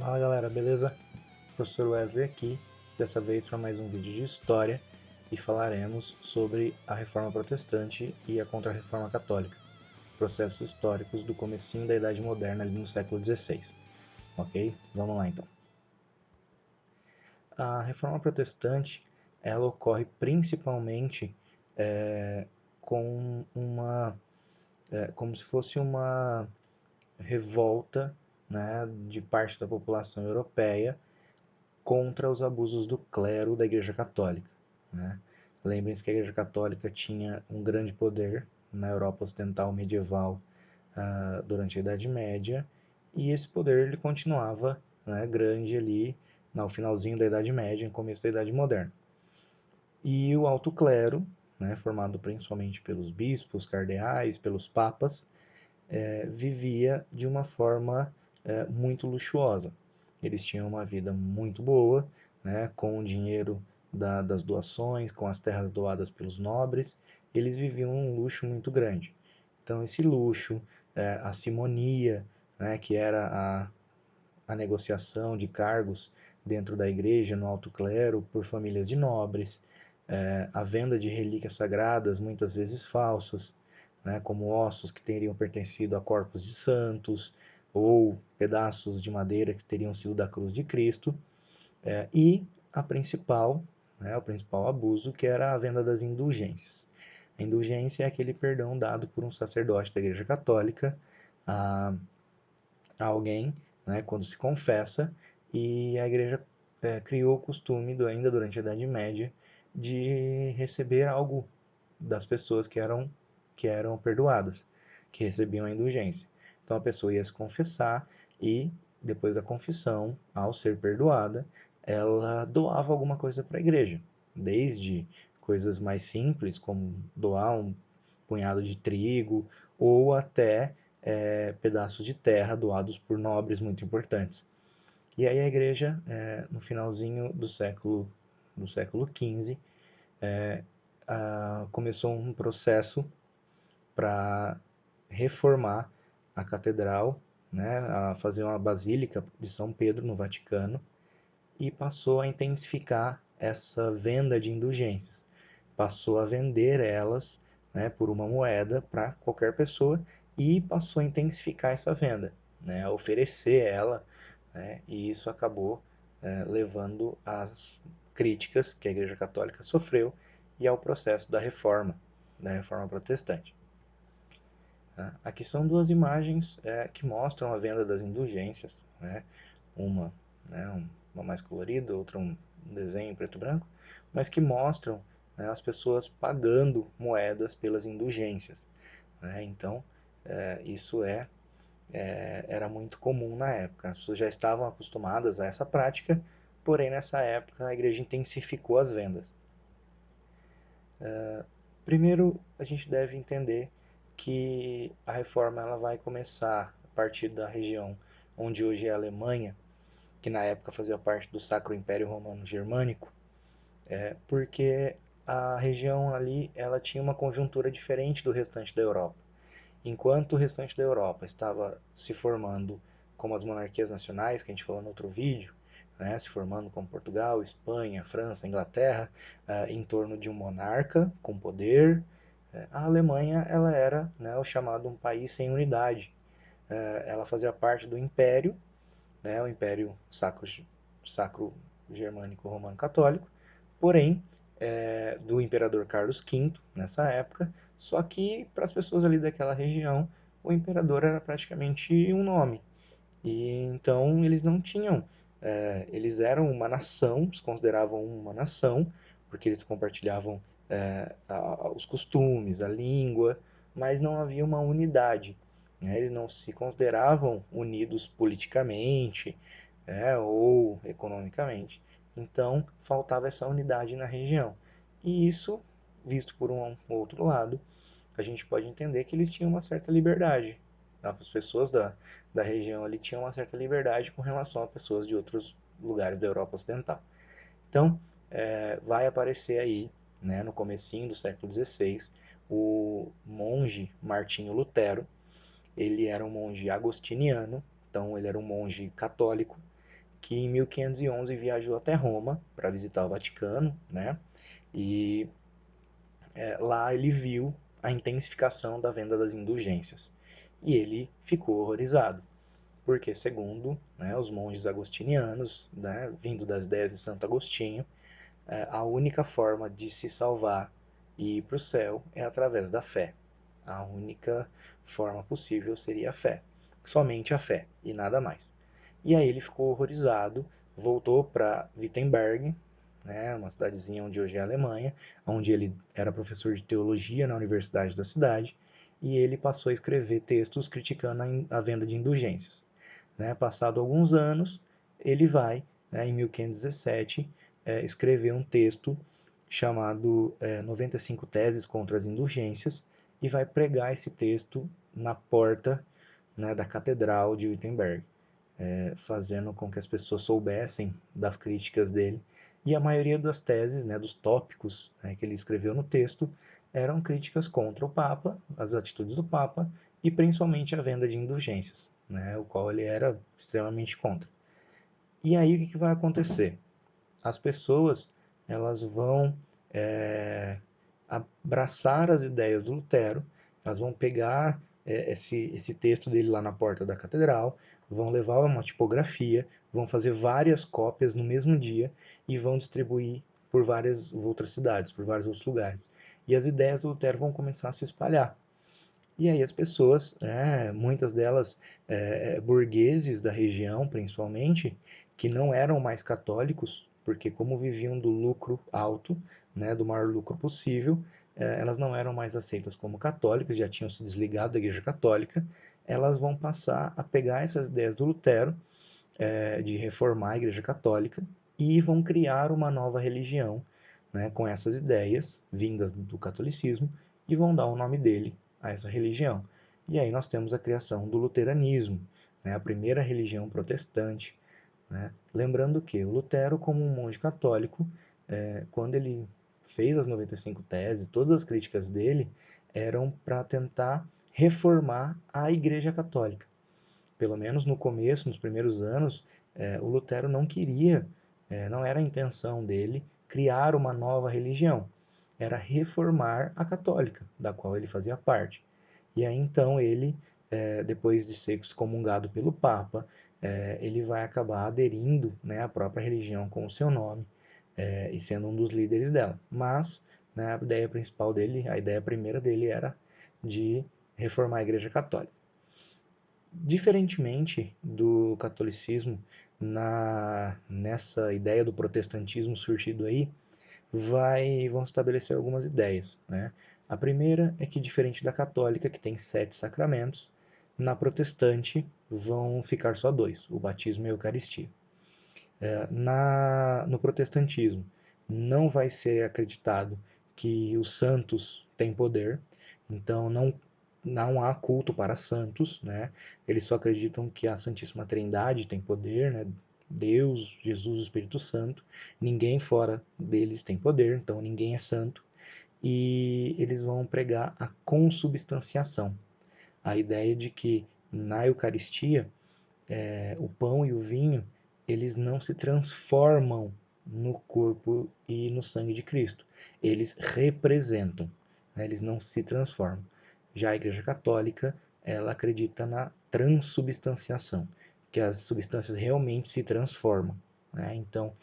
Fala galera, beleza? Professor Wesley aqui, dessa vez para mais um vídeo de história e falaremos sobre a Reforma Protestante e a Contra-Reforma Católica, processos históricos do comecinho da Idade Moderna ali no século XVI, ok? Vamos lá então. A Reforma Protestante, ela ocorre principalmente com como se fosse uma revolta, né, de parte da população europeia contra os abusos do clero da Igreja Católica, né? Lembrem-se que a Igreja Católica tinha um grande poder na Europa Ocidental medieval durante a Idade Média, e esse poder ele continuava, né, grande ali no finalzinho da Idade Média, no começo da Idade Moderna. E o alto clero, né, formado principalmente pelos bispos, cardeais, pelos papas, vivia de uma forma muito luxuosa. Eles tinham uma vida muito boa, né, com o dinheiro das doações, com as terras doadas pelos nobres, eles viviam um luxo muito grande. Então, esse luxo, a simonia, né, que era a negociação de cargos dentro da igreja, no alto clero, por famílias de nobres, a venda de relíquias sagradas, muitas vezes falsas, né, como ossos que teriam pertencido a corpos de santos, ou pedaços de madeira que teriam sido da cruz de Cristo, e a principal, né, o principal abuso, que era a venda das indulgências. A indulgência é aquele perdão dado por um sacerdote da Igreja Católica a alguém, né, quando se confessa, e a Igreja criou o costume, ainda durante a Idade Média, de receber algo das pessoas que eram perdoadas, que recebiam a indulgência. Então a pessoa ia se confessar e, depois da confissão, ao ser perdoada, ela doava alguma coisa para a igreja, desde coisas mais simples, como doar um punhado de trigo, ou até pedaços de terra doados por nobres muito importantes. E aí a igreja, no finalzinho do século XV, começou um processo para reformar a catedral, né, a fazer uma basílica de São Pedro no Vaticano, e passou a intensificar essa venda de indulgências. Passou a vender elas, né, por uma moeda para qualquer pessoa, e passou a intensificar essa venda, né, a oferecer ela, né, e isso acabou levando às críticas que a Igreja Católica sofreu e ao processo da Reforma Protestante. Aqui são duas imagens que mostram a venda das indulgências, né? Uma, né, uma mais colorida, outra um desenho em preto e branco, mas que mostram, né, as pessoas pagando moedas pelas indulgências, né? Então, isso era muito comum na época. As pessoas já estavam acostumadas a essa prática, porém nessa época a igreja intensificou as vendas. Primeiro, a gente deve entender que a reforma ela vai começar a partir da região onde hoje é a Alemanha, que na época fazia parte do Sacro Império Romano Germânico, porque a região ali ela tinha uma conjuntura diferente do restante da Europa. Enquanto o restante da Europa estava se formando como as monarquias nacionais, que a gente falou no outro vídeo, né, se formando como Portugal, Espanha, França, Inglaterra, em torno de um monarca com poder, a Alemanha ela era, né, o chamado um país sem unidade. Ela fazia parte do Império, né, o Império Sacro Germânico Romano Católico, porém do Imperador Carlos V nessa época, só que para as pessoas ali daquela região o imperador era praticamente um nome, e então eles não tinham, eles eram uma nação, se consideravam uma nação, porque eles compartilhavam os costumes, a língua, mas não havia uma unidade, né? Eles não se consideravam unidos politicamente, ou economicamente. Então faltava essa unidade na região. E isso, visto por um outro lado, a gente pode entender que eles tinham uma certa liberdade. As pessoas da região ali tinham uma certa liberdade com relação a pessoas de outros lugares da Europa Ocidental. Então, vai aparecer aí, né, no comecinho do século XVI, o monge Martinho Lutero. Ele era um monge agostiniano, então ele era um monge católico, que em 1511 viajou até Roma para visitar o Vaticano, né? E lá ele viu a intensificação da venda das indulgências. E ele ficou horrorizado, porque segundo, né, os monges agostinianos, né, vindo das ideias de Santo Agostinho, a única forma de se salvar e ir para o céu é através da fé. A única forma possível seria a fé. Somente a fé e nada mais. E aí ele ficou horrorizado, voltou para Wittenberg, né, uma cidadezinha onde hoje é a Alemanha, onde ele era professor de teologia na universidade da cidade, e ele passou a escrever textos criticando a venda de indulgências. Né? Passado alguns anos, ele vai, né, em 1517, escrever um texto chamado 95 Teses contra as Indulgências, e vai pregar esse texto na porta, né, da Catedral de Wittenberg, fazendo com que as pessoas soubessem das críticas dele. E a maioria das teses, né, dos tópicos, né, que ele escreveu no texto, eram críticas contra o Papa, as atitudes do Papa e principalmente a venda de indulgências, né, o qual ele era extremamente contra. E aí o que vai acontecer? As pessoas, elas vão abraçar as ideias do Lutero, elas vão pegar esse texto dele lá na porta da catedral, vão levar uma tipografia, vão fazer várias cópias no mesmo dia e vão distribuir por várias outras cidades, por vários outros lugares. E as ideias do Lutero vão começar a se espalhar. E aí as pessoas, muitas delas burgueses da região principalmente, que não eram mais católicos, porque como viviam do lucro alto, né, do maior lucro possível, elas não eram mais aceitas como católicas, já tinham se desligado da Igreja Católica, elas vão passar a pegar essas ideias do Lutero, de reformar a Igreja Católica, e vão criar uma nova religião, né, com essas ideias vindas do catolicismo, e vão dar o nome dele a essa religião. E aí nós temos a criação do luteranismo, né, a primeira religião protestante. Né? Lembrando que o Lutero, como um monge católico, quando ele fez as 95 teses, todas as críticas dele eram para tentar reformar a Igreja Católica. Pelo menos no começo, nos primeiros anos, o Lutero não queria, não era a intenção dele criar uma nova religião, era reformar a católica, da qual ele fazia parte. E aí então ele, depois de ser excomungado pelo Papa, ele vai acabar aderindo, né, à própria religião com o seu nome, e sendo um dos líderes dela. Mas, né, a ideia principal dele, a ideia primeira dele era de reformar a Igreja Católica. Diferentemente do catolicismo, nessa ideia do protestantismo surgido aí, vão estabelecer algumas ideias. Né? A primeira é que, diferente da católica, que tem 7 sacramentos, na protestante vão ficar só 2, o batismo e a Eucaristia. No protestantismo, não vai ser acreditado que os santos têm poder, então não há culto para santos, né? Eles só acreditam que a Santíssima Trindade tem poder, né? Deus, Jesus, Espírito Santo. Ninguém fora deles tem poder, então ninguém é santo. E eles vão pregar a consubstanciação, a ideia de que na Eucaristia o pão e o vinho, eles não se transformam no corpo e no sangue de Cristo. Eles representam, né? Eles não se transformam. Já a Igreja Católica, ela acredita na transubstanciação, que as substâncias realmente se transformam. Né? Então,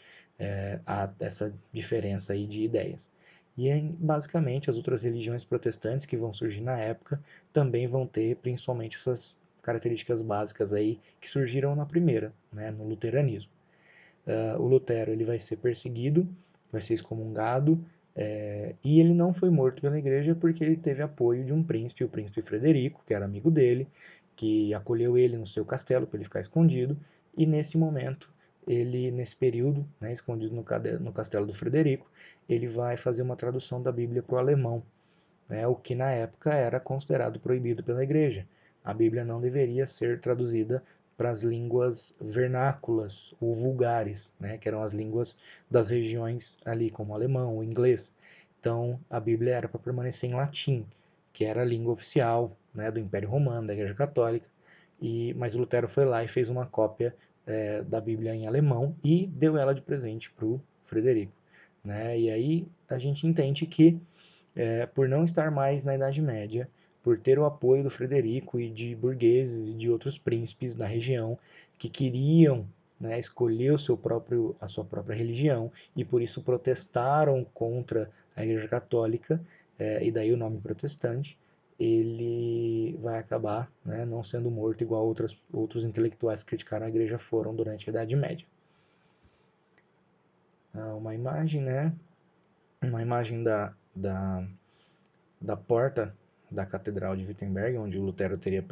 há essa diferença aí de ideias. E basicamente as outras religiões protestantes que vão surgir na época também vão ter principalmente essas características básicas aí que surgiram na primeira, né, no luteranismo. O Lutero ele vai ser perseguido, vai ser excomungado, e ele não foi morto pela igreja porque ele teve apoio de um príncipe, o príncipe Frederico, que era amigo dele, que acolheu ele no seu castelo para ele ficar escondido, e nesse momento, nesse período, né, escondido no castelo do Frederico, ele vai fazer uma tradução da Bíblia para o alemão, né, o que na época era considerado proibido pela igreja. A Bíblia não deveria ser traduzida para as línguas vernáculas ou vulgares, né, que eram as línguas das regiões ali, como o alemão, o inglês. Então, a Bíblia era para permanecer em latim, que era a língua oficial, né, do Império Romano, da Igreja Católica. Mas Lutero foi lá e fez uma cópia da Bíblia em alemão e deu ela de presente para o Frederico. Né? E aí a gente entende que, por não estar mais na Idade Média, por ter o apoio do Frederico e de burgueses e de outros príncipes da região que queriam, né, escolher a sua própria religião e por isso protestaram contra a Igreja Católica, e daí o nome protestante, ele vai acabar, né, não sendo morto igual outros intelectuais que criticaram a Igreja foram durante a Idade Média. Uma imagem, né, uma imagem da porta da Catedral de Wittenberg, onde o Lutero teria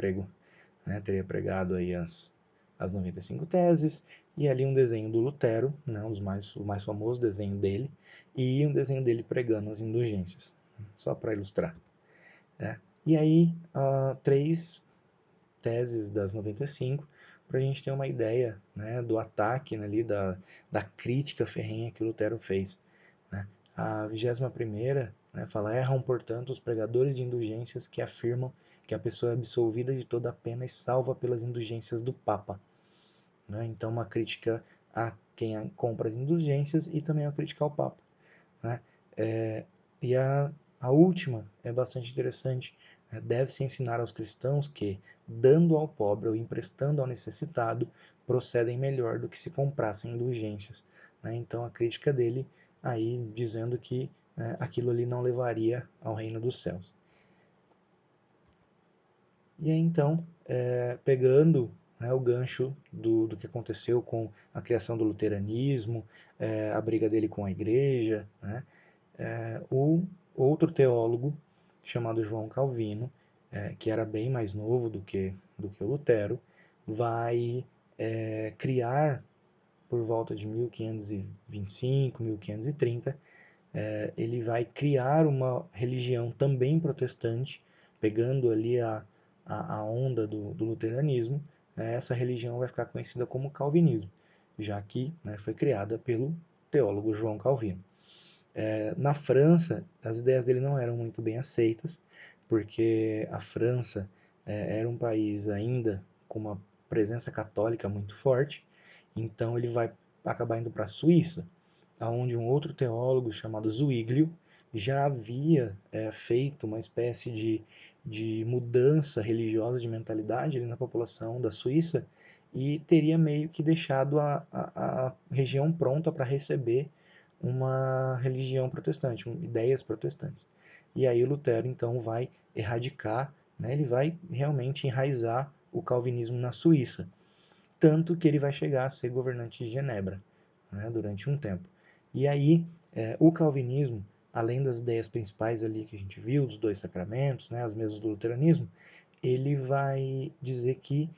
teria pregado aí as 95 teses, e ali um desenho do Lutero, né, o mais famoso desenho dele, e um desenho dele pregando as indulgências, só para ilustrar. Né? E aí, três teses das 95, para a gente ter uma ideia, né, do ataque, né, ali, da crítica ferrenha que o Lutero fez. Né? A 21ª, né, fala: erram, portanto, os pregadores de indulgências que afirmam que a pessoa é absolvida de toda a pena e salva pelas indulgências do Papa. Né? Então, uma crítica a quem compra as indulgências e também uma crítica ao Papa. Né? E a última é bastante interessante. Né? Deve-se ensinar aos cristãos que, dando ao pobre ou emprestando ao necessitado, procedem melhor do que se comprassem indulgências. Né? Então, a crítica dele aí dizendo que, aquilo ali não levaria ao reino dos céus. E aí, então, pegando, né, o gancho do que aconteceu com a criação do luteranismo, a briga dele com a igreja, né, o outro teólogo chamado João Calvino, que era bem mais novo do que o Lutero, vai criar, por volta de 1525, 1530, ele vai criar uma religião também protestante, pegando ali a onda do luteranismo. Essa religião vai ficar conhecida como calvinismo, já que, né, foi criada pelo teólogo João Calvino. Na França, as ideias dele não eram muito bem aceitas, porque a França era um país ainda com uma presença católica muito forte, então ele vai acabar indo para a Suíça, onde um outro teólogo chamado Zwinglio já havia feito uma espécie de mudança religiosa de mentalidade ali na população da Suíça e teria meio que deixado a região pronta para receber uma religião protestante, ideias protestantes. E aí o Lutero então vai erradicar, né, ele vai realmente enraizar o calvinismo na Suíça, tanto que ele vai chegar a ser governante de Genebra, né, durante um tempo. E aí o calvinismo, além das ideias principais ali que a gente viu, dos dois sacramentos, né, as mesmas do luteranismo, ele vai dizer que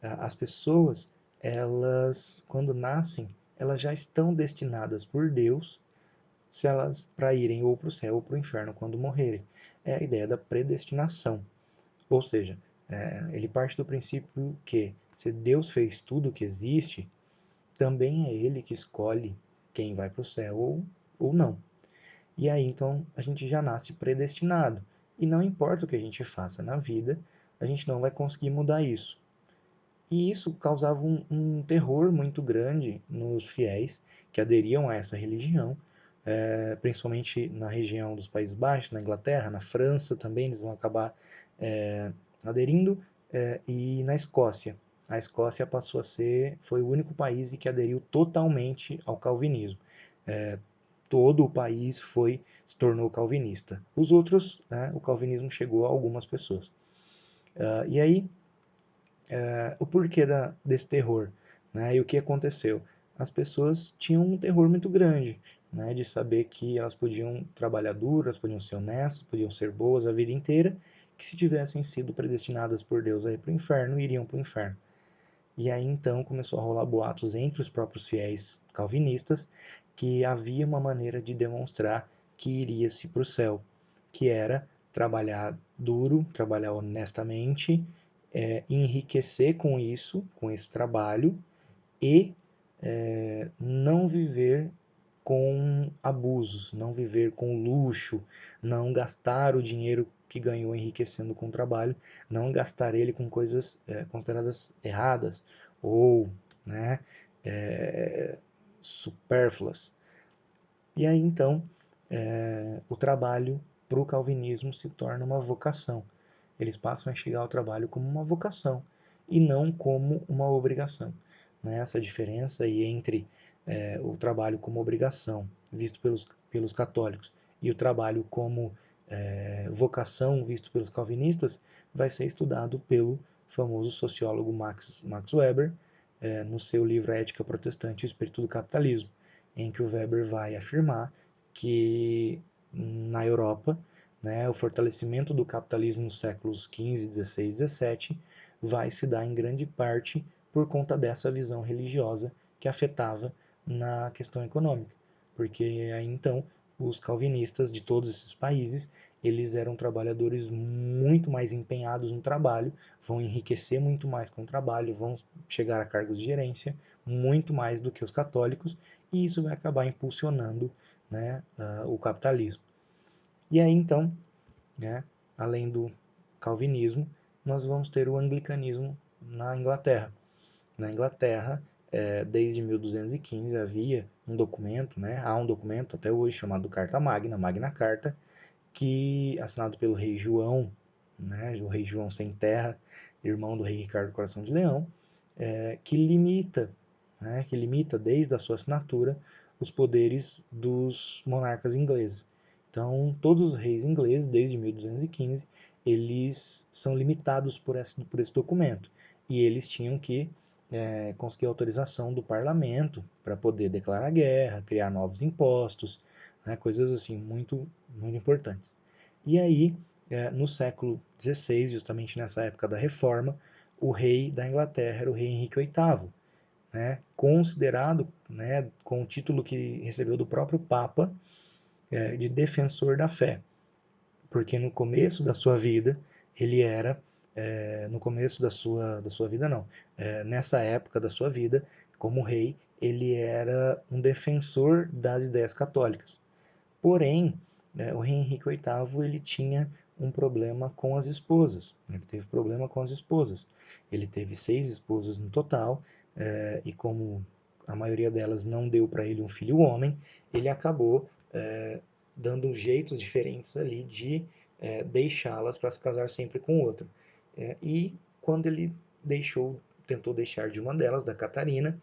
as pessoas, elas, quando nascem, elas já estão destinadas por Deus se elas para irem ou para o céu ou para o inferno quando morrerem. É a ideia da predestinação. Ou seja, ele parte do princípio que se Deus fez tudo o que existe, também é ele que escolhe quem vai para o céu ou não. E aí então a gente já nasce predestinado. E não importa o que a gente faça na vida, a gente não vai conseguir mudar isso. E isso causava um terror muito grande nos fiéis que aderiam a essa religião, principalmente na região dos Países Baixos, na Inglaterra, na França também eles vão acabar aderindo, e na Escócia. A Escócia passou a foi o único país que aderiu totalmente ao calvinismo. Todo o país se tornou calvinista. Os outros, né, o calvinismo chegou a algumas pessoas. E aí, o porquê desse terror, né? E o que aconteceu? As pessoas tinham um terror muito grande, né? De saber que elas podiam trabalhar duro, elas podiam ser honestas, podiam ser boas a vida inteira, que se tivessem sido predestinadas por Deus a ir para o inferno, iriam para o inferno. E aí então começou a rolar boatos entre os próprios fiéis calvinistas que havia uma maneira de demonstrar que iria-se para o céu, que era trabalhar duro, trabalhar honestamente, enriquecer com isso, com esse trabalho, e não viver com abusos, não viver com luxo, não gastar o dinheiro que ganhou enriquecendo com o trabalho, não gastar ele com coisas consideradas erradas ou, né, supérfluas. E aí então o trabalho para o calvinismo se torna uma vocação. Eles passam a enxergar o trabalho como uma vocação e não como uma obrigação. Né? Essa diferença aí entre o trabalho como obrigação, visto pelos católicos, e o trabalho como vocação, visto pelos calvinistas, vai ser estudado pelo famoso sociólogo Max Weber, no seu livro Ética Protestante e o Espírito do Capitalismo, em que o Weber vai afirmar que na Europa, né, o fortalecimento do capitalismo nos séculos XV, XVI e XVII vai se dar em grande parte por conta dessa visão religiosa que afetava na questão econômica, porque aí então os calvinistas de todos esses países eles eram trabalhadores muito mais empenhados no trabalho, vão enriquecer muito mais com o trabalho, vão chegar a cargos de gerência muito mais do que os católicos, e isso vai acabar impulsionando, né, o capitalismo. E aí então, né, além do calvinismo, nós vamos ter o anglicanismo na Inglaterra. Na Inglaterra, desde 1215 havia um documento, né, há um documento até hoje chamado Carta Magna, Magna Carta, que assinado pelo rei João, né, o rei João sem terra, irmão do rei Ricardo Coração de Leão, que limita, né, que limita desde a sua assinatura os poderes dos monarcas ingleses. Então, todos os reis ingleses, desde 1215, eles são limitados por esse documento. E eles tinham que conseguir autorização do parlamento para poder declarar guerra, criar novos impostos, né, coisas assim muito, muito importantes. E aí, no século XVI, justamente nessa época da Reforma, o rei da Inglaterra era o rei Henrique VIII, né, considerado, né, com o título que recebeu do próprio Papa, de defensor da fé, porque no começo da sua vida ele era, no começo da sua vida não, nessa época da sua vida, como rei, ele era um defensor das ideias católicas. Porém, o rei Henrique VIII ele tinha um problema com as esposas. Ele teve problema com as esposas. Ele teve 6 esposas no total, e como a maioria delas não deu para ele um filho homem, ele acabou dando jeitos diferentes ali de deixá-las para se casar sempre com outra. E quando ele tentou deixar de uma delas, da Catarina,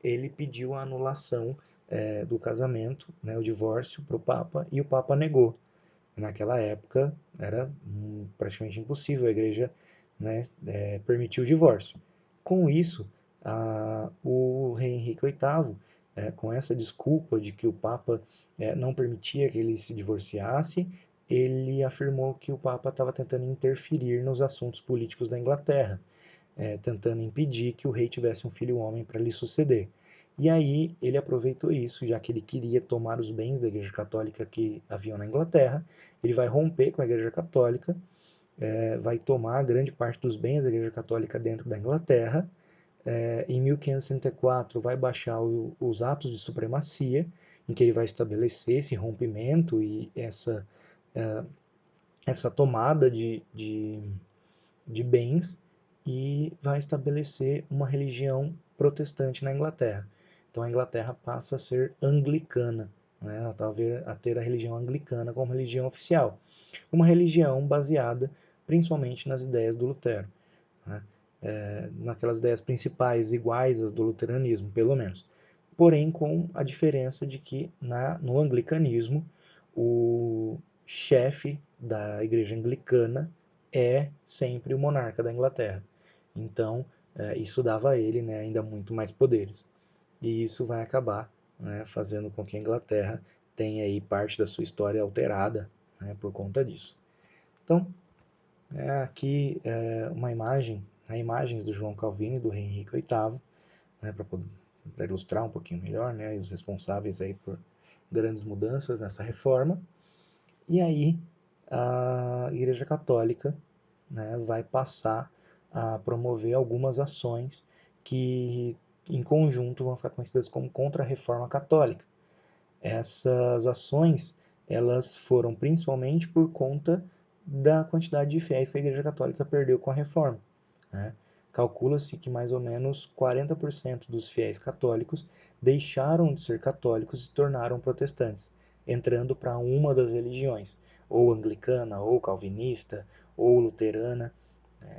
ele pediu a anulação do casamento, né, o divórcio, para o Papa, e o Papa negou. Naquela época era praticamente impossível a igreja, né, permitir o divórcio. Com isso, o rei Henrique VIII, com essa desculpa de que o Papa não permitia que ele se divorciasse, ele afirmou que o Papa estava tentando interferir nos assuntos políticos da Inglaterra, tentando impedir que o rei tivesse um filho homem para lhe suceder. E aí ele aproveitou isso, já que ele queria tomar os bens da Igreja Católica que haviam na Inglaterra, ele vai romper com a Igreja Católica, vai tomar grande parte dos bens da Igreja Católica dentro da Inglaterra. Em 1564 vai baixar os atos de supremacia, em que ele vai estabelecer esse rompimento e essa tomada de bens, e vai estabelecer uma religião protestante na Inglaterra. Então a Inglaterra passa a ser anglicana, né, a ter a religião anglicana como religião oficial. Uma religião baseada principalmente nas ideias do Lutero, né, naquelas ideias principais iguais às do luteranismo, pelo menos. Porém, com a diferença de que no anglicanismo o chefe da igreja anglicana é sempre o monarca da Inglaterra. Então, isso dava a ele, né, ainda muito mais poderes. E isso vai acabar, né, fazendo com que a Inglaterra tenha aí parte da sua história alterada, né, por conta disso. Então, aqui uma imagem, imagens do João Calvino e do rei Henrique VIII, né, para ilustrar um pouquinho melhor, né, os responsáveis aí por grandes mudanças nessa reforma. E aí a Igreja Católica, né, vai passar a promover algumas ações que em conjunto vão ficar conhecidas como Contra-Reforma Católica. Essas ações elas foram principalmente por conta da quantidade de fiéis que a Igreja Católica perdeu com a Reforma, né? calcula-se que mais ou menos 40% dos fiéis católicos deixaram de ser católicos e se tornaram protestantes, entrando para uma das religiões, ou anglicana, ou calvinista, ou luterana.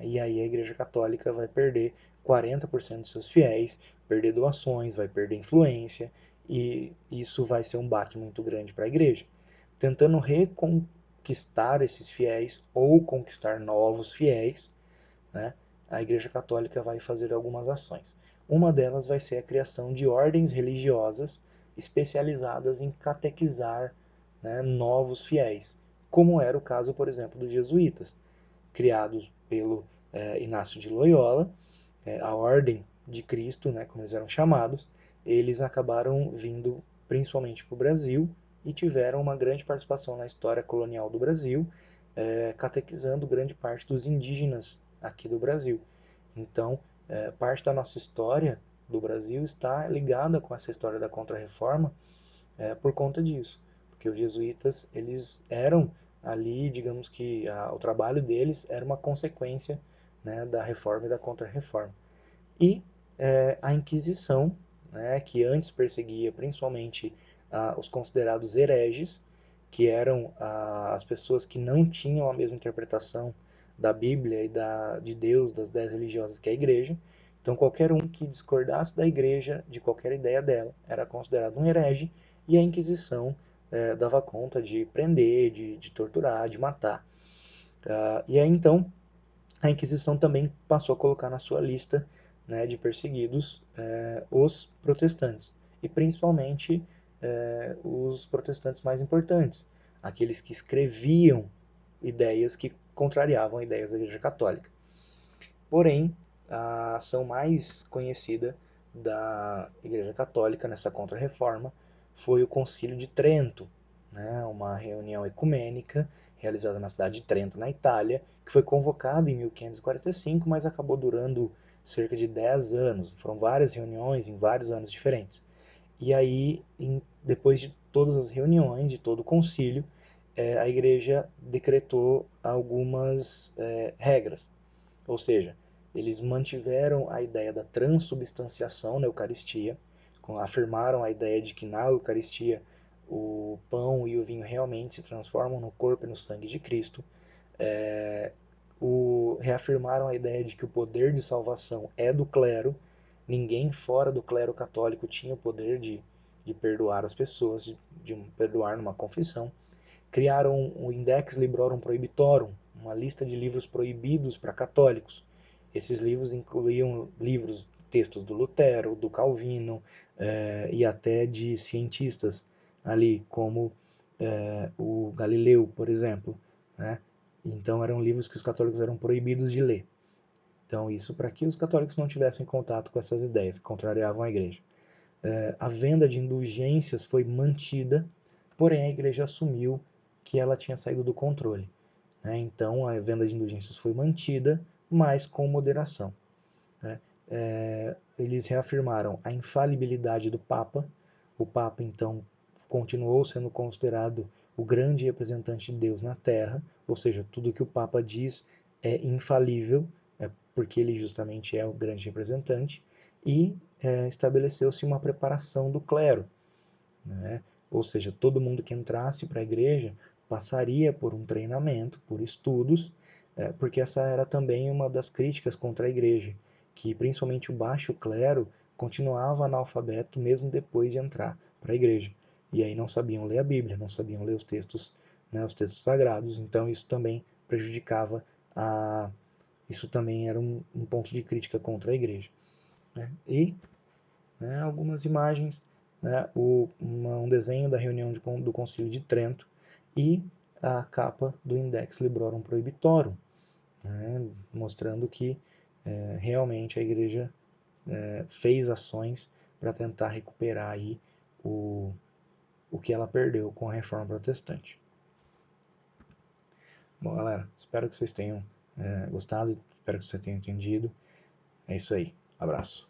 E aí a Igreja Católica vai perder 40% de seus fiéis, perder doações, vai perder influência, e isso vai ser um baque muito grande para a Igreja. Tentando reconquistar esses fiéis ou conquistar novos fiéis, né, a Igreja Católica vai fazer algumas ações. Uma delas vai ser a criação de ordens religiosas especializadas em catequizar, né, novos fiéis, como era o caso, por exemplo, dos jesuítas, criados pelo Inácio de Loyola, a Ordem de Cristo, né, como eles eram chamados. Eles acabaram vindo principalmente para o Brasil e tiveram uma grande participação na história colonial do Brasil, catequizando grande parte dos indígenas aqui do Brasil. Então, parte da nossa história do Brasil está ligada com essa história da Contra-Reforma por conta disso, porque os jesuítas eles eram ali, digamos que o trabalho deles era uma consequência, né, da Reforma e da Contra-Reforma. E a Inquisição, né, que antes perseguia principalmente os considerados hereges, que eram as pessoas que não tinham a mesma interpretação da Bíblia e de Deus, das 10 religiosas que é a Igreja. Então, qualquer um que discordasse da Igreja, de qualquer ideia dela, era considerado um herege, e a Inquisição dava conta de prender, de torturar, de matar. E aí, então, a Inquisição também passou a colocar na sua lista, né, de perseguidos os protestantes, e principalmente os protestantes mais importantes, aqueles que escreviam ideias que contrariavam ideias da Igreja Católica. Porém, a ação mais conhecida da Igreja Católica nessa Contra-Reforma foi o Concílio de Trento, né, uma reunião ecumênica realizada na cidade de Trento, na Itália, que foi convocada em 1545, mas acabou durando cerca de 10 anos. Foram várias reuniões em vários anos diferentes. E aí, depois de todas as reuniões, de todo o concílio, a igreja decretou algumas regras. Ou seja, eles mantiveram a ideia da transubstanciação na Eucaristia, afirmaram a ideia de que na Eucaristia o pão e o vinho realmente se transformam no corpo e no sangue de Cristo. Reafirmaram a ideia de que o poder de salvação é do clero, ninguém fora do clero católico tinha o poder de perdoar as pessoas, de perdoar numa confissão. Criaram o Index Librorum Prohibitorum, uma lista de livros proibidos para católicos. Esses livros incluíam textos do Lutero, do Calvino e até de cientistas ali, como o Galileu, por exemplo, né? Então eram livros que os católicos eram proibidos de ler. Então isso para que os católicos não tivessem contato com essas ideias que contrariavam a igreja. A venda de indulgências foi mantida, porém a igreja assumiu que ela tinha saído do controle, né? Então a venda de indulgências foi mantida, mas com moderação, né? Eles reafirmaram a infalibilidade do Papa. O Papa então continuou sendo considerado o grande representante de Deus na Terra, ou seja, tudo que o Papa diz é infalível, porque ele justamente é o grande representante, e estabeleceu-se uma preparação do clero, né? Ou seja, todo mundo que entrasse para a igreja passaria por um treinamento, por estudos, porque essa era também uma das críticas contra a igreja, que principalmente o baixo clero continuava analfabeto mesmo depois de entrar para a igreja. E aí não sabiam ler a Bíblia, não sabiam ler os textos, né, os textos sagrados, então isso também prejudicava isso também era um ponto de crítica contra a igreja, né? E algumas imagens, né, um desenho da reunião do Concílio de Trento e a capa do Index Librorum Prohibitorum, né, mostrando que realmente a igreja fez ações para tentar recuperar aí o que ela perdeu com a Reforma Protestante. Bom, galera, espero que vocês tenham gostado, espero que vocês tenham entendido. É isso aí, abraço.